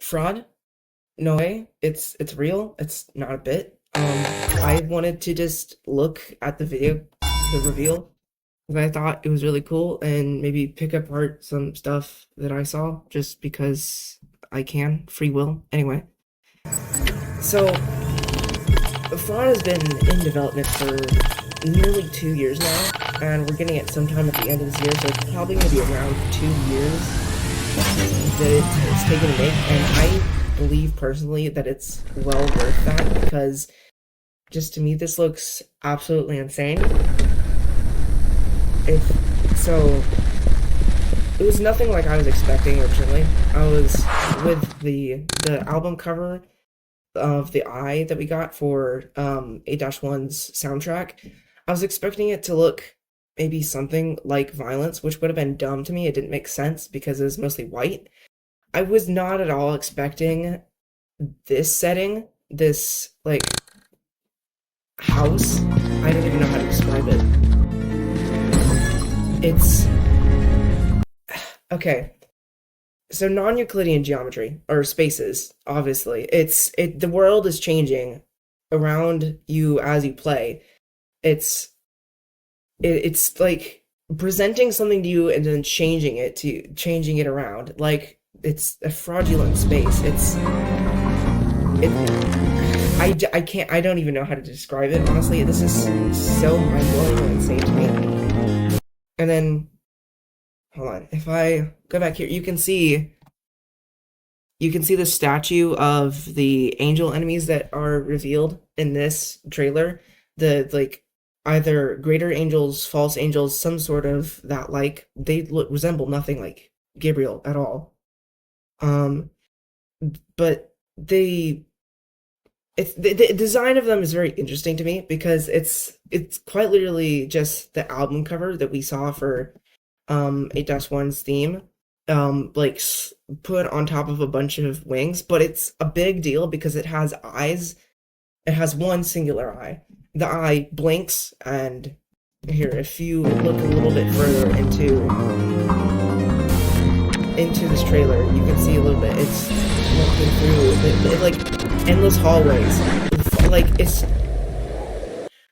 Fraud? No way. It's real. It's not a bit. I wanted to just look at the reveal, because I thought it was really cool, and maybe pick apart some stuff that I saw just because I can. Free will. Anyway, so Fraud has been in development for nearly 2 years now, and we're getting it sometime at the end of this year, so it's probably going to be around 2 years that it's taken to make, and I believe personally that it's well worth that, because just to me this looks absolutely insane. If so, it was nothing like I was expecting originally. I was with the album cover of the eye that we got for 8-1's soundtrack. I was expecting it to look maybe something like Violence, which would have been dumb to me. It didn't make sense because it was mostly white. I was not at all expecting this setting, this like house. I don't even know how to describe it. It's okay. So non-Euclidean geometry or spaces, obviously. The world is changing around you as you play. It's like presenting something to you and then changing it around. Like it's a fraudulent space. I can't, I don't even know how to describe it, honestly. This is so mind-blowing and insane to me. And then, hold on, if I go back here, you can see the statue of the angel enemies that are revealed in this trailer. The, like, either greater angels, false angels, some sort of that, like, they resemble nothing like Gabriel at all. But the design of them is very interesting to me, because it's quite literally just the album cover that we saw for 8-1's theme, like put on top of a bunch of wings, but it's a big deal because it has eyes. It has one singular eye. The eye blinks, and here, if you look a little bit further into this trailer, you can see a little bit. It's walking through like endless hallways. Like it's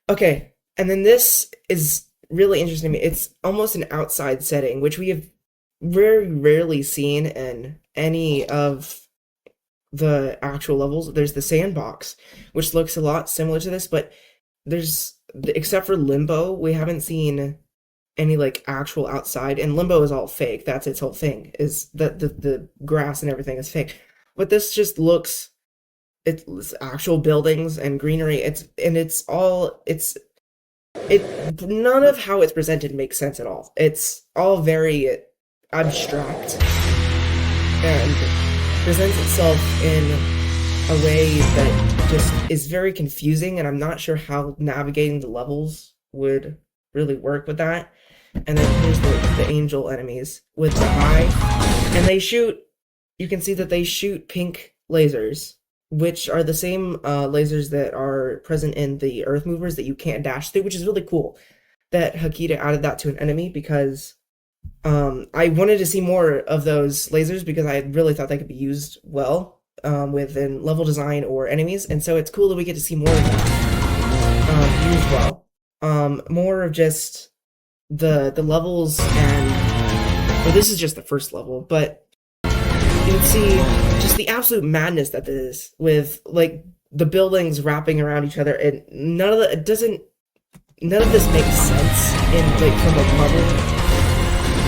okay. And then this is really interesting to me. It's almost an outside setting, which we have very rarely seen in any of the actual levels. There's the sandbox, which looks a lot similar to this, but except for Limbo, we haven't seen any like actual outside, and Limbo is all fake. That's its whole thing, is that the grass and everything is fake. But this just looks, it's actual buildings and greenery. None of how it's presented makes sense at all. It's all very abstract and presents itself in a way that just is very confusing, and I'm not sure how navigating the levels would really work with that. And then here's the angel enemies with the eye, and you can see that they shoot pink lasers, which are the same lasers that are present in the earth movers that you can't dash through, which is really cool that Hakita added that to an enemy, because I wanted to see more of those lasers, because I really thought they could be used well within level design or enemies, and so it's cool that we get to see more of that used well. More of just the levels, and well, this is just the first level, but you can see just the absolute madness that this is, with like the buildings wrapping around each other, and none of this makes sense in like from a level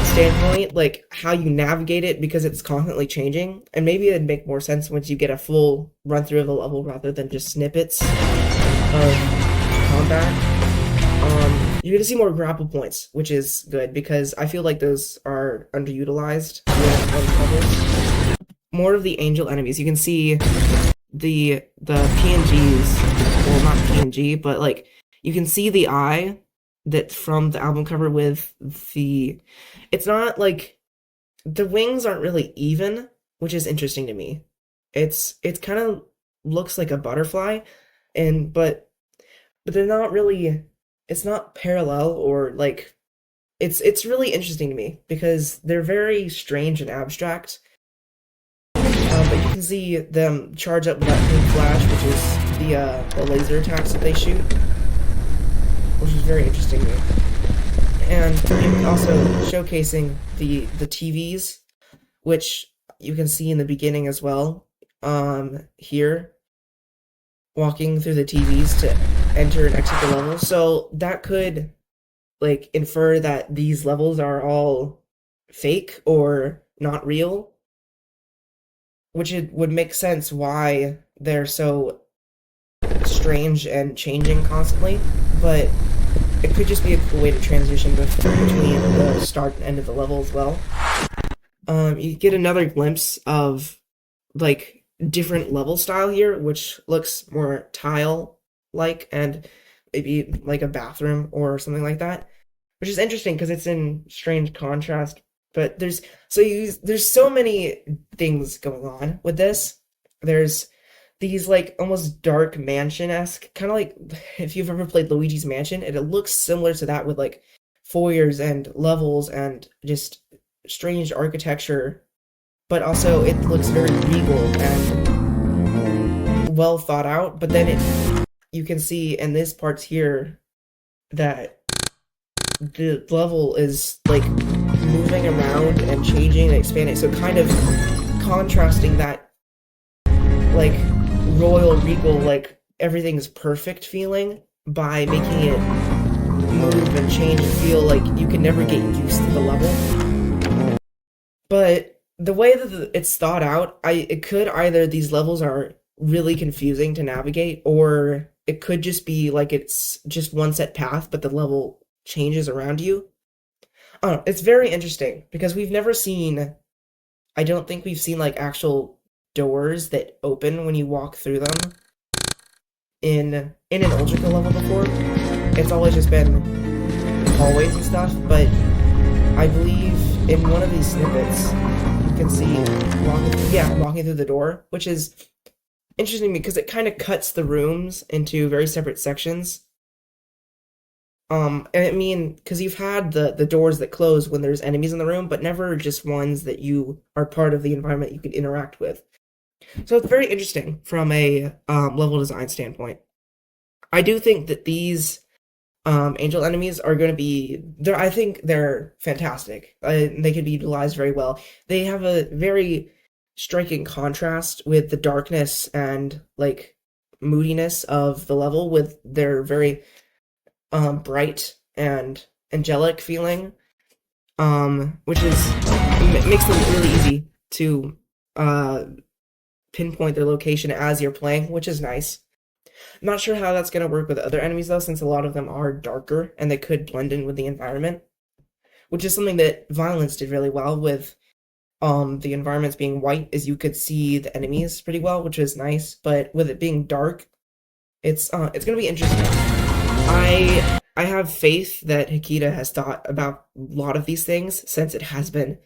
standpoint, like how you navigate it, because it's constantly changing. And maybe it'd make more sense once you get a full run through of the level rather than just snippets of combat. You're gonna see more grapple points, which is good, because I feel like those are underutilized with levels. More of the angel enemies. You can see the PNGs, well, not PNG, but like you can see the eye that from the album cover with it's not like the wings aren't really even, which is interesting to me. It's kind of looks like a butterfly, but they're not really. It's not parallel, or like it's really interesting to me because they're very strange and abstract. But you can see them charge up with that pink flash, which is the laser attacks that they shoot, which is very interesting to me. And also showcasing the TVs, which you can see in the beginning as well. Here, walking through the TVs to enter and exit the level. So that could like infer that these levels are all fake or not real, which it would make sense why they're so strange and changing constantly. But it could just be a cool way to transition between the start and end of the level as well. You get another glimpse of like different level style here, which looks more tile like and maybe like a bathroom or something like that, which is interesting because it's in strange contrast. But there's so many things going on with this. There's these like almost dark mansion-esque, kind of like if you've ever played Luigi's Mansion, it looks similar to that with like foyers and levels and just strange architecture, but also it looks very regal and well thought out. But then you can see in this parts here that the level is like moving around and changing and expanding, so kind of contrasting that like royal regal, like everything's perfect feeling by making it move and change and feel like you can never get used to the level. But the way that it's thought out, it could either these levels are really confusing to navigate, or it could just be like it's just one set path, but the level changes around you. I don't know, it's very interesting because we've never seen, I don't think we've seen like actual doors that open when you walk through them in an Ultra level before. It's always just been hallways and stuff, but I believe in one of these snippets you can see walking through the door, which is interesting because it kind of cuts the rooms into very separate sections. And I mean, because you've had the doors that close when there's enemies in the room, but never just ones that you are part of the environment you could interact with. So it's very interesting from a level design standpoint. I do think that these angel enemies are going to be there. I think they're fantastic. They could be utilized very well. They have a very striking contrast with the darkness and like moodiness of the level, with their very bright and angelic feeling, which makes them really easy to pinpoint their location as you're playing, which is nice. I'm not sure how that's going to work with other enemies though, since a lot of them are darker and they could blend in with the environment, which is something that Violence did really well with. The environments being white, is you could see the enemies pretty well, which is nice. But with it being dark, it's gonna be interesting. I have faith that Hikita has thought about a lot of these things, since it has been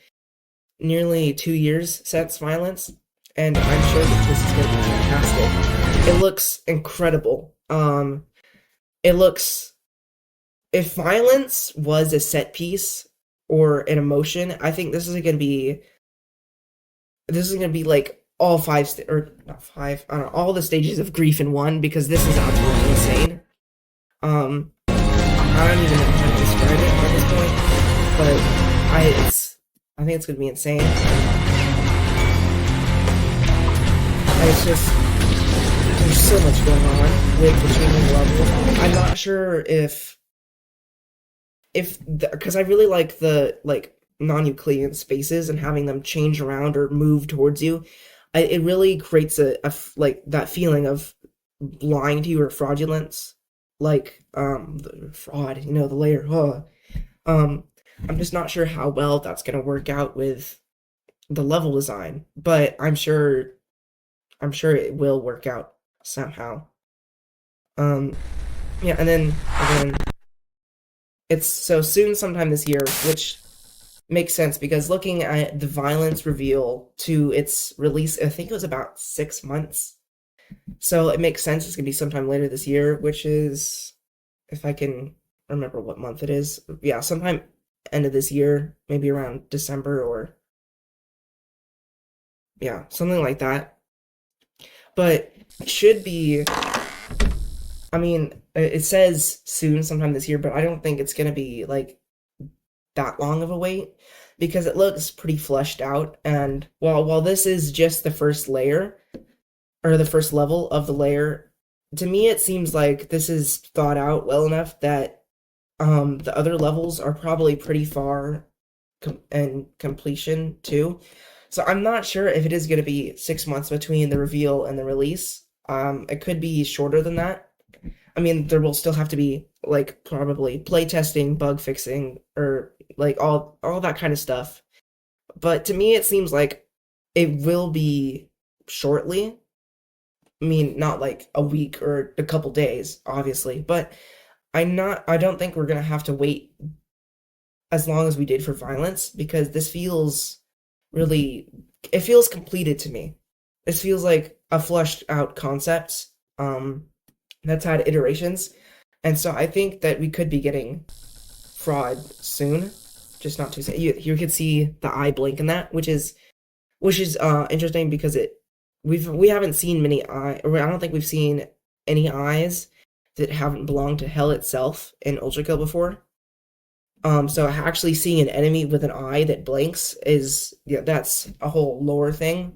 nearly 2 years since Violence, and I'm sure that this is going to be fantastic. It looks incredible. It looks, if Violence was a set piece or an emotion, I think this is gonna be like all or not five, I don't know, all the stages of grief in one, because this is absolutely insane. I don't even know how to describe it at this point, but I think it's gonna be insane. And it's just, there's so much going on with the changing levels. I'm not sure if because I really like the like non-Euclidean spaces and having them change around or move towards you. It really creates like that feeling of lying to you or fraudulence, like the fraud, the layer. I'm just not sure how well that's gonna work out with the level design, but I'm sure it will work out somehow. Um, yeah, and then again, it's so soon, sometime this year, which makes sense because looking at the Violence reveal to its release, I think it was about 6 months. So it makes sense it's gonna be sometime later this year, which is, if I can remember what month it is, yeah, sometime end of this year, maybe around December or Yeah, something like that. But it should be, I mean, it says soon, sometime this year, but I don't think it's gonna be like that long of a wait because it looks pretty fleshed out. And while this is just the first layer or the first level of the layer, to me it seems like this is thought out well enough that the other levels are probably pretty far and completion too. So I'm not sure if it is going to be 6 months between the reveal and the release. It could be shorter than that. I mean, there will still have to be like probably play testing, bug fixing, or like all that kind of stuff. But to me, it seems like it will be shortly. I mean, not like a week or a couple days, obviously, but I don't think we're gonna have to wait as long as we did for violence because this feels really it feels completed to me. This feels like a fleshed out concept that's had iterations. And so I think that we could be getting fraud soon, just not too soon. You could see the eye blink in that, which is interesting because we haven't seen many eye or I don't think we've seen any eyes that haven't belonged to hell itself in Ultra Kill before. So actually seeing an enemy with an eye that blinks is yeah, that's a whole lore thing.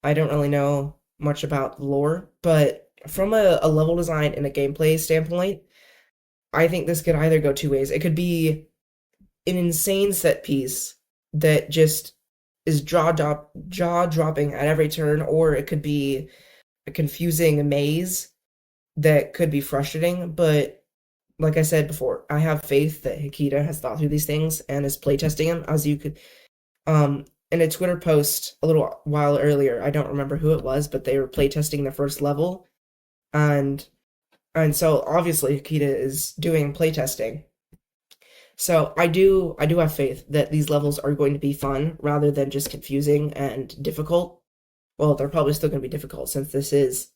I don't really know much about lore, but from a level design and a gameplay standpoint, I think this could either go two ways. It could be an insane set piece that just is jaw dropping at every turn, or it could be a confusing maze that could be frustrating, but like I said before, I have faith that Hikita has thought through these things and is playtesting them. As you could, in a Twitter post a little while earlier, I don't remember who it was, but they were playtesting the first level, and so obviously Hikita is doing playtesting. So I do have faith that these levels are going to be fun rather than just confusing and difficult. Well, they're probably still going to be difficult since this is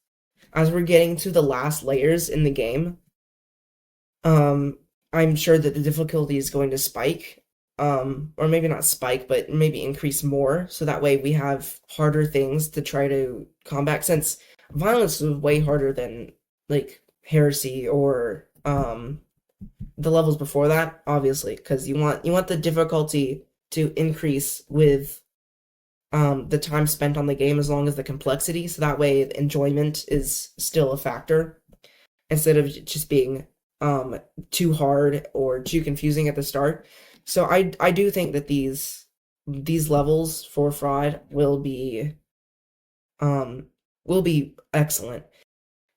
as we're getting to the last layers in the game. Um, I'm sure that the difficulty is going to spike, or maybe not spike, but maybe increase more, so that way we have harder things to try to combat. Since violence is way harder than like heresy or the levels before that, obviously, because you want the difficulty to increase with the time spent on the game as long as the complexity, so that way enjoyment is still a factor instead of just being too hard or too confusing at the start. So I do think that these levels for fraud um will be excellent.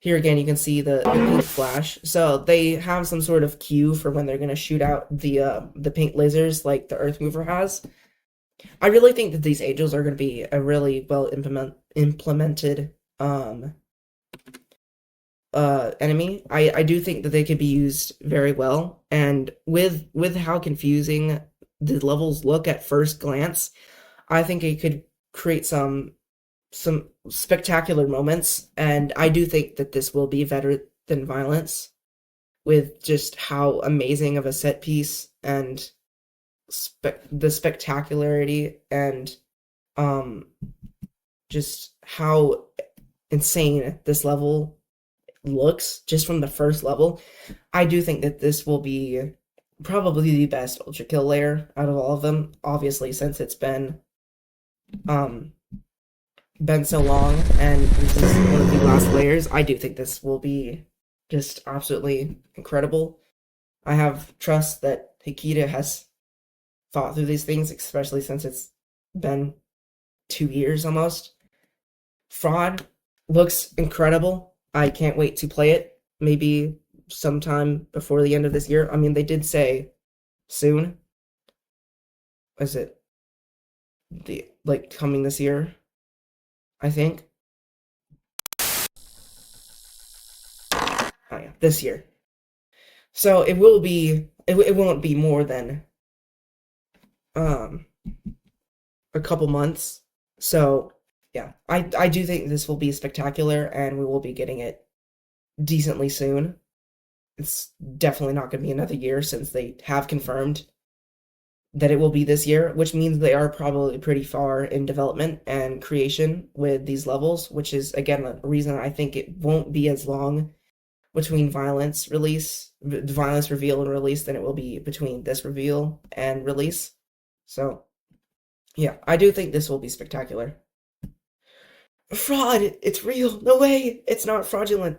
Here again you can see the pink flash. So they have some sort of cue for when they're gonna shoot out the pink lasers like the Earth Mover has. I really think that these angels are gonna be a really well implemented enemy. I do think that they could be used very well, and with how confusing the levels look at first glance, I think it could create some spectacular moments, and I do think that this will be better than violence with just how amazing of a set piece and the spectacularity and um just how insane this level looks just from the first level. I do think that this will be probably the best Ultra Kill layer out of all of them. Obviously, since it's um been so long and this is one of the last layers, I do think this will be just absolutely incredible. I have trust that Hikita has thought through these things, especially since it's been 2 years almost. Fraud looks incredible. I can't wait to play it. Maybe sometime before the end of this year. I mean, they did say soon. Is it the like coming this year? I think. Oh yeah, this year. So it will be. It won't be more than um a couple months. So yeah, I do think this will be spectacular, and we will be getting it decently soon. It's definitely not going to be another year since they have confirmed that it will be this year, which means they are probably pretty far in development and creation with these levels, which is again a reason I think it won't be as long between violence reveal and release than it will be between this reveal and release. So yeah, I do think this will be spectacular. Fraud! It's real! No way! It's not fraudulent!